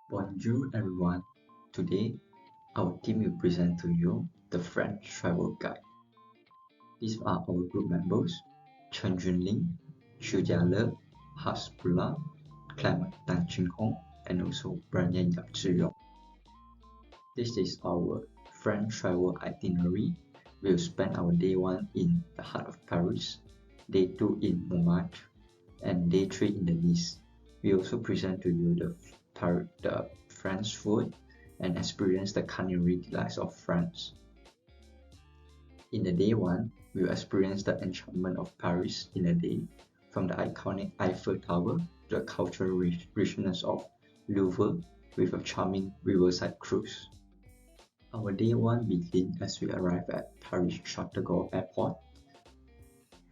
Bonjour everyone. Today, our team will present to you the French travel guide. These are our group members: Chen Junling, Xu Jiale, Hasbullah, Clement Tan Ching Hong, and also Brian Yap Zhiyong. This is our French travel itinerary. We'll spend our day 1 in the heart of Paris, day 2 in Montmartre, and day 3 in the Nice. We also present to you the French food and experience the culinary delights of France. In the day 1, we will experience the enchantment of Paris in a day, from the iconic Eiffel Tower to the cultural richness of Louvre with a charming riverside cruise. Our day 1 begins as we arrive at Paris Charles de Gaulle Airport.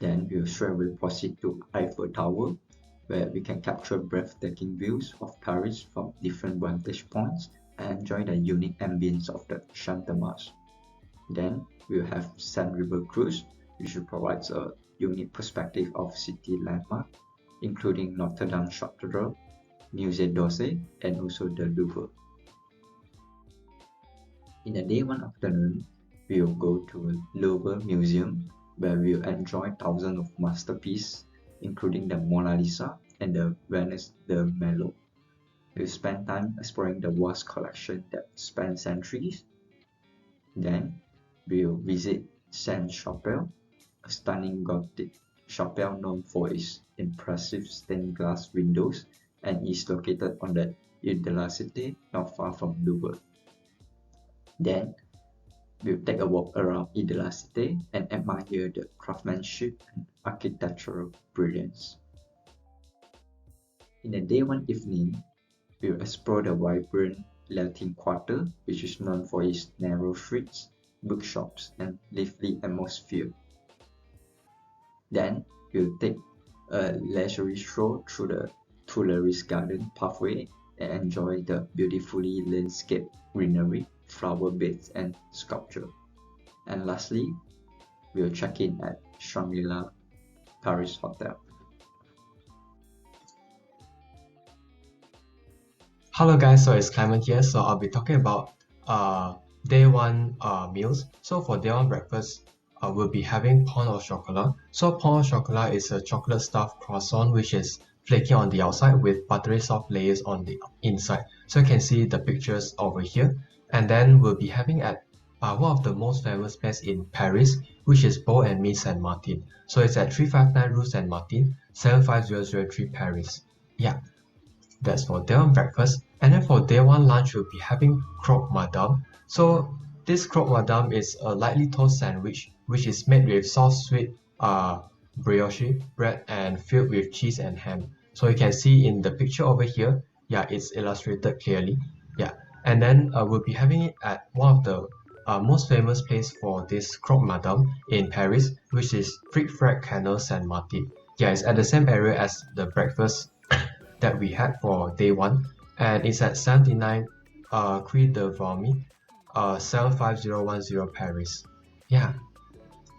Then we will straightaway proceed to Eiffel Tower, where we can capture breathtaking views of Paris from different vantage points and enjoy the unique ambience of the Champ de Mars. Then we will have Seine River Cruise, which provides a unique perspective of city landmark, including Notre Dame Cathedral, Musée d'Orsay, and also the Louvre. In the day 1 afternoon, we will go to Louvre Museum, where we will enjoy thousands of masterpieces, including the Mona Lisa and the Venus de Milo. We'll spend time exploring the vast collection that spans centuries. Then, we'll visit Sainte-Chapelle, a stunning Gothic chapel known for its impressive stained glass windows and is located on the Ile de la Cité, not far from Louvre. Then, we'll take a walk around Ile de la Cité and admire the craftsmanship and architectural brilliance. In the day 1 evening, we'll explore the vibrant Latin Quarter, which is known for its narrow streets, bookshops, and lively atmosphere. Then, we'll take a leisurely stroll through the Tuileries Garden pathway and enjoy the beautifully landscaped greenery, flower beds, and sculpture. And lastly, we'll check in at Shangri-La Paris Hotel. Hello guys, so it's Clement here. So I'll be talking about day 1 meals. So for day 1 breakfast, we'll be having pain au chocolat. So pain au chocolat is a chocolate stuffed croissant which is flaky on the outside with buttery soft layers on the inside. So you can see the pictures over here. And then we'll be having at one of the most famous places in Paris, which is Beau and Mee Saint Martin. So it's at 359 Rue Saint Martin, 75003 Paris. Yeah, that's for day 1 breakfast. And then for day 1 lunch, we'll be having croque madame. So this croque madame is a lightly toast sandwich which is made with soft sweet brioche bread and filled with cheese and ham. So you can see in the picture over here, yeah, it's illustrated clearly. Yeah, and then we'll be having it at one of the most famous place for this croque madame in Paris, which is Fric Frac Canal Saint Martin. Yeah, it's at the same area as the breakfast that we had for day 1, and it's at 79 Quai de Valmy, 75010 Paris. Yeah.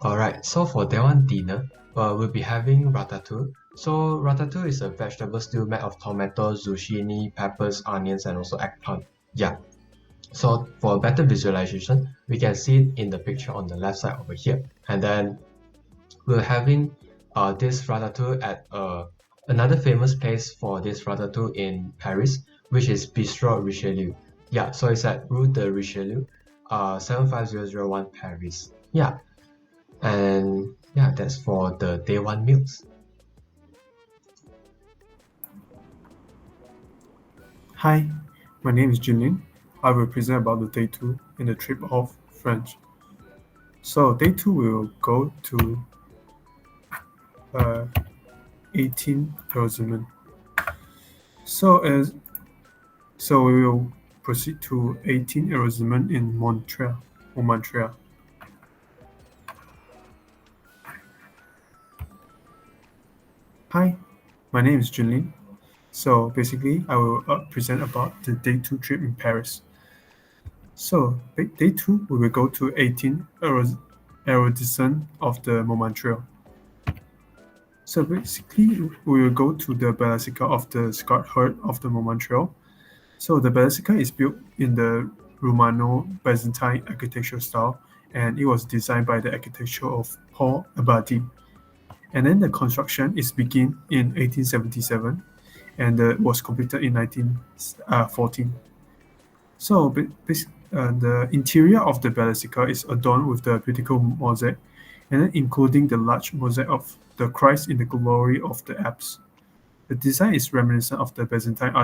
Alright, so for day 1 dinner, we'll be having ratatouille. So ratatouille is a vegetable stew made of tomato, zucchini, peppers, onions, and also eggplant. Yeah. So for better visualization, we can see it in the picture on the left side over here. And then we're having this ratatouille at another famous place for this ratatouille in Paris, which is Bistro Richelieu. Yeah, so it's at Rue de Richelieu, 75001 Paris. Yeah, and yeah, that's for the day 1 meals. Hi, my name is Junlin. I will present about the day 2 in the trip of French. So day 2 we will go to 18 Rosamond. So we will proceed to 18 Rosamond in Montreal. Hi, my name is Junlin. So basically, I will present about the day 2 trip in Paris. So day 2, we will go to 18 arrondissement of the Montmartre. So basically, we will go to the Basilica of the Sacred Heart of the Montmartre, So the basilica is built in the Romano-Byzantine architectural style, and it was designed by the architecture of Paul Abadie. And then the construction is begun in 1877 and was completed in 1914. So the interior of the basilica is adorned with the beautiful mosaic, and then including the large mosaic of the Christ in the glory of the apse. The design is reminiscent of the Byzantine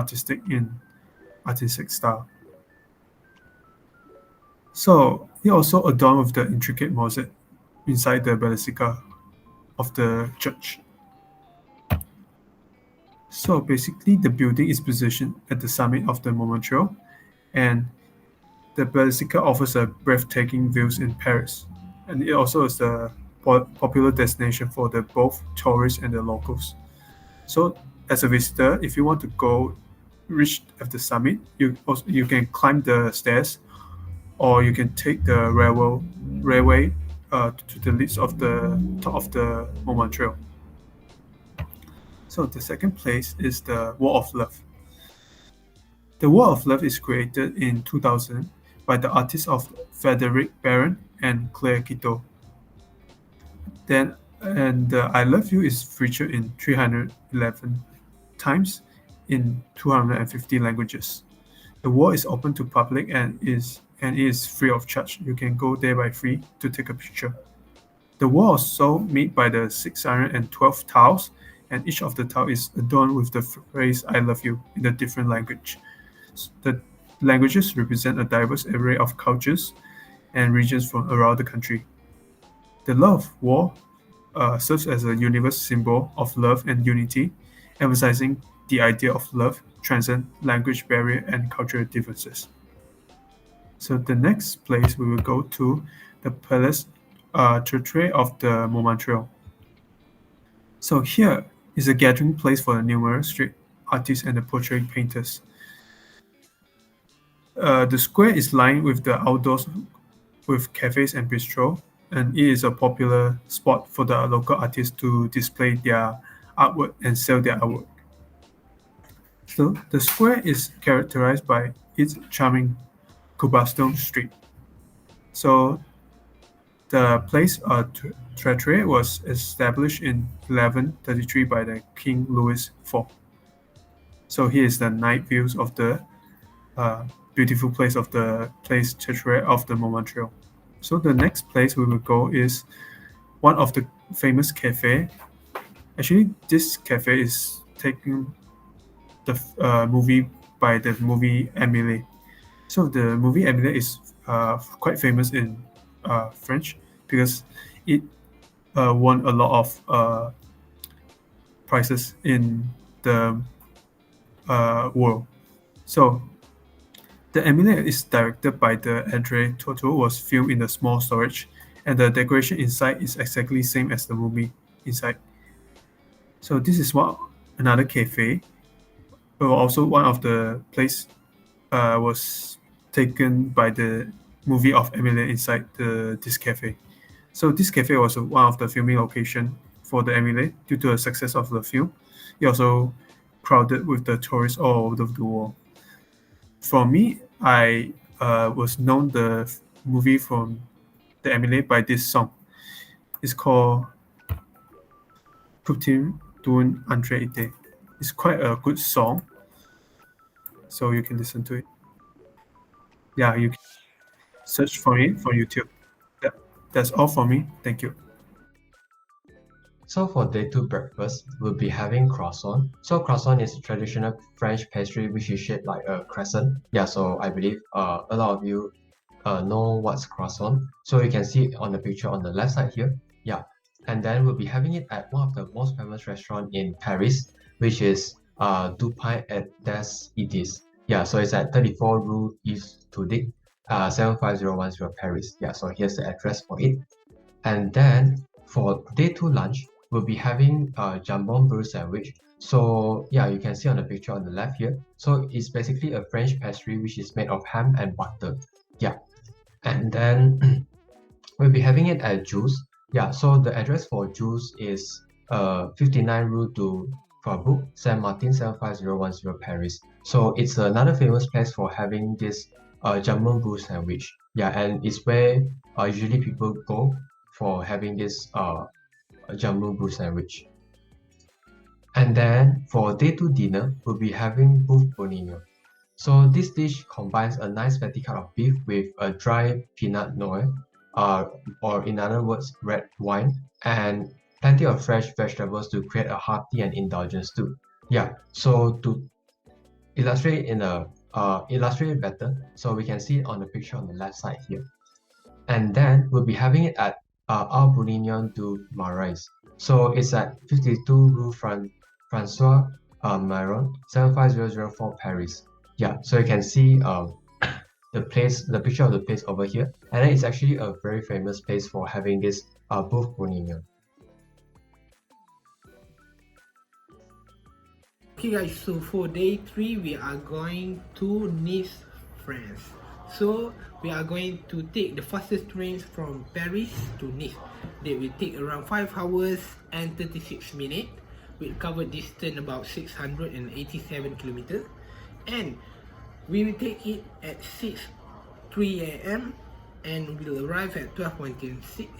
artistic style. So it also adorned with the intricate mosaic inside the basilica of the church. So basically, the building is positioned at the summit of the Montmartre, and the basilica offers a breathtaking views in Paris, and it also is a popular destination for both tourists and the locals. So, as a visitor, if you want to go reach at the summit, you can climb the stairs, or you can take the railway to the lids of the top of the Montmartre. So the second place is the Wall of Love. The Wall of Love is created in 2000 by the artists of Frederic Baron and Claire Quito. And I Love You is featured in 311 times in 250 languages. The wall is open to public and is free of charge. You can go there by free to take a picture. The wall is also made by the 612 tiles, and each of the tiles is adorned with the phrase "I love you" in a different language. The languages represent a diverse array of cultures and regions from around the country. The Love Wall serves as a universal symbol of love and unity, emphasizing the idea of love transcends language barrier and cultural differences. So the next place we will go to the Palace Tertre of the Montmartre. So here is a gathering place for the numerous street artists and the portrait painters. The square is lined with the outdoors with cafes and bistro, and it is a popular spot for the local artists to display their artwork and sell their artwork. So the square is characterized by its charming cobblestone street. So the place Tertre was established in 1133 by the King Louis IV. So here is the night views of the beautiful place of the place Tertre of the Montmartre. So the next place we will go is one of the famous cafe. Actually, this cafe is taking the movie by the movie Emily. So the movie Emily is quite famous in French because it won a lot of prizes in the world. So the Emily is directed by the André Toto, was filmed in a small storage, and the decoration inside is exactly same as the movie inside. So this is another cafe. Also, one of the place was taken by the movie of Emily inside this cafe. So this cafe was one of the filming location for the Emily due to the success of the film. It also crowded with the tourists all over the world. For me, I was known the movie from the Emily by this song. It's called Putin Dun Andre Ite. It's quite a good song, so you can listen to it. Yeah, you can search for it for YouTube. That's all for me. Thank you. So for day 2 breakfast, we'll be having croissant. So croissant is a traditional French pastry which is shaped like a crescent. Yeah, so I believe a lot of you know what's croissant. So you can see it on the picture on the left side here. Yeah, and then we'll be having it at one of the most famous restaurants in Paris, which is Du Pain et des Idées. Yeah, so it's at 34 Rue Yves Tudic, 75010 Paris. Yeah, so here's the address for it. And then for day 2 lunch, we'll be having a jambon beurre sandwich. So yeah, you can see on the picture on the left here. So it's basically a French pastry which is made of ham and butter. Yeah, and then we'll be having it at Juice. Yeah, so the address for Juice is 59 Rue du Faubourg, Saint Martin 75010 Paris. So it's another famous place for having this jambon brew sandwich. Yeah, and it's where usually people go for having this jambon brew sandwich. And then for day 2 dinner, we'll be having beef bourguignon. So this dish combines a nice fatty cut of beef with a dry pinot noir, or in other words, red wine, and plenty of fresh vegetables to create a hearty and indulgent stew. Yeah, so to illustrate it better, so we can see it on the picture on the left side here. And then we'll be having it at Our Bourguignon du Marais. So it's at 52 Rue Francois Maron, 75004 Paris. Yeah, so you can see the picture of the place over here, and then it's actually a very famous place for having this Beef Bourguignon. Okay guys, so for day 3 we are going to Nice, France. So we are going to take the fastest trains from Paris to Nice. They will take around 5 hours and 36 minutes. We'll cover distance about 687 kilometers. And we will take it at 6:03 a.m. and we'll arrive at 12:26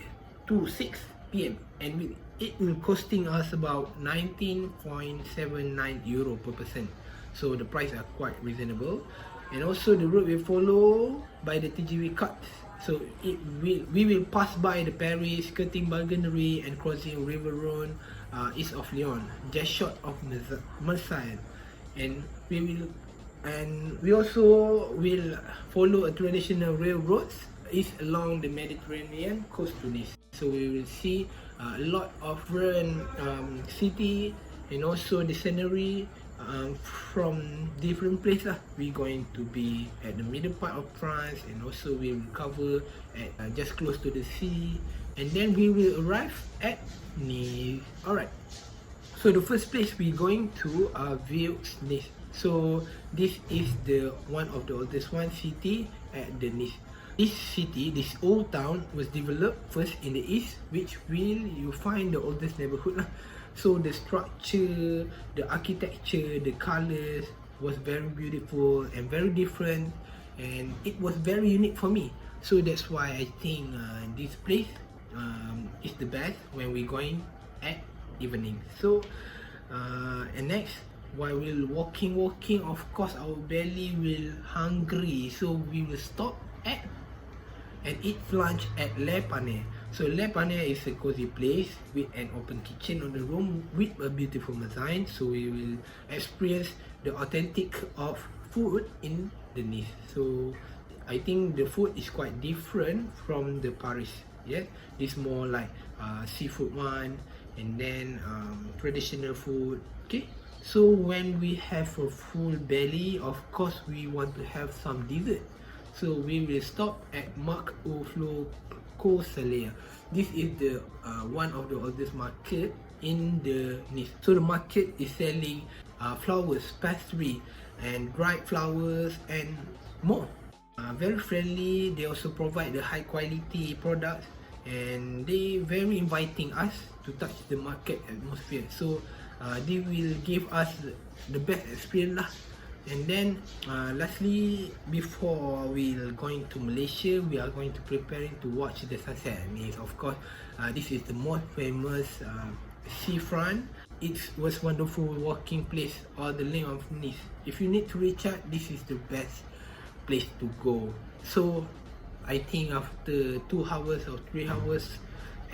to 6 p.m. and it will costing us about 19.79 euro per person. So the price are quite reasonable, and also the route we follow by the TGV cuts. So we will pass by the Paris, skirting Bulgaria and crossing River Rhône, east of Lyon, just short of Marseille, and we also will follow a traditional railroads east along the Mediterranean coast to Nice. So we will see a lot of different city and also the scenery from different places. We're going to be at the middle part of France, and also we will cover at just close to the sea, and then we will arrive at Nice. Alright, so the first place we're going to Nice. So this is the one of the oldest city at the Nice. This city, this old town, was developed first in the east, which you find the oldest neighborhood lah. So the structure, the architecture, the colors was very beautiful and very different, and it was very unique for me. So that's why I think this place is the best when we're going at evening. So and next, while we're walking, of course our belly will hungry, so we will stop at and eat lunch at Le Panay. So Le Panay is a cozy place with an open kitchen on the room with a beautiful design. So we will experience the authentic of food in the Nice. So I think the food is quite different from the Paris. Yeah, it's more like seafood one, and then traditional food. Okay, so when we have a full belly, of course we want to have some dessert. So we will stop at Marc Oflo Cosalia. This is the one of the oldest market in the Nice. So the market is selling flowers, pastry, and dried flowers, and more. Very friendly. They also provide the high quality products, and they very inviting us to touch the market atmosphere. So they will give us the best experience lah. And then lastly, before we're going to Malaysia, we are going to preparing to watch the sunset. Means of course this is the most famous seafront. It was wonderful walking place all the length of Nice. If you need to recharge, this is the best place to go. So I think after 2 hours or 3 hours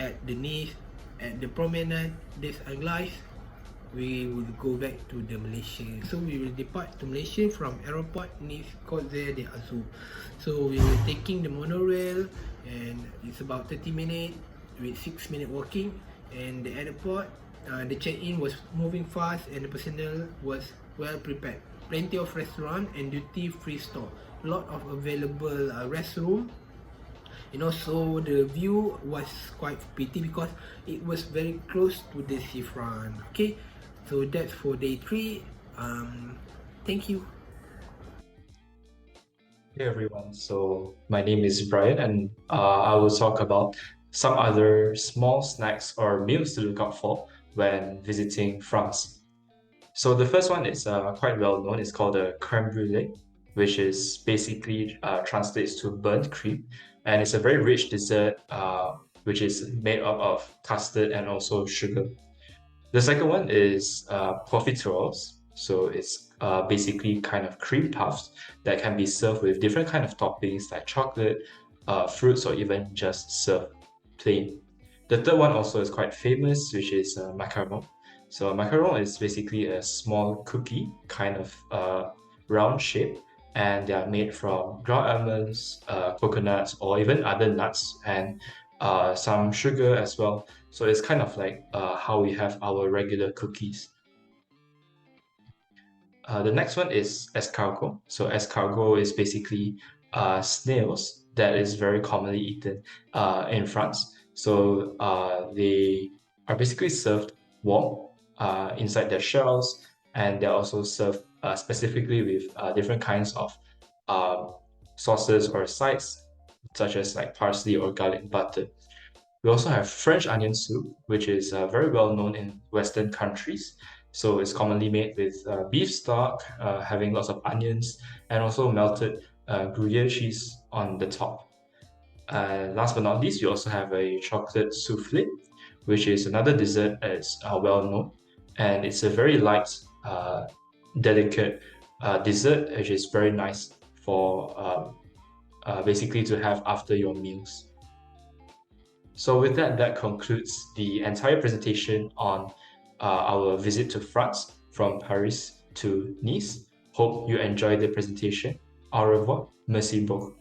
at the Nice, at the promenade des Anglais, we will go back to the Malaysia. So we will depart to Malaysia from airport Nice Côte d'Azur. So we will taking the monorail, and it's about 30 minutes with 6 minute walking. And the airport, the check-in was moving fast, and the personnel was well prepared. Plenty of restaurant and duty free store. Lot of available restroom. And also the view was quite pretty because it was very close to the seafront. Okay, so that's for day 3. Thank you. Hey everyone, so my name is Brian, and I will talk about some other small snacks or meals to look out for when visiting France. So the first one is quite well known. It's called the creme brulee, which is basically translates to burnt cream, and it's a very rich dessert which is made up of custard and also sugar. The second one is profiteroles. So it's basically kind of cream puffs that can be served with different kind of toppings like chocolate, fruits, or even just served plain. The third one also is quite famous, which is macaron. So macaron is basically a small cookie, kind of round shape, and they are made from ground almonds, coconuts, or even other nuts, and some sugar as well. So it's kind of like how we have our regular cookies. The next one is escargot. So escargot is basically snails that is very commonly eaten in France. So they are basically served warm inside their shells, and they're also served specifically with different kinds of sauces or sides, such as like parsley or garlic butter. We also have French onion soup, which is very well known in Western countries. So it's commonly made with beef stock, having lots of onions, and also melted Gruyere cheese on the top. Last but not least, we also have a chocolate souffle, which is another dessert that's well known, and it's a very light, delicate dessert, which is very nice for basically to have after your meals. So with that, that concludes the entire presentation on our visit to France from Paris to Nice. Hope you enjoyed the presentation. Au revoir. Merci beaucoup.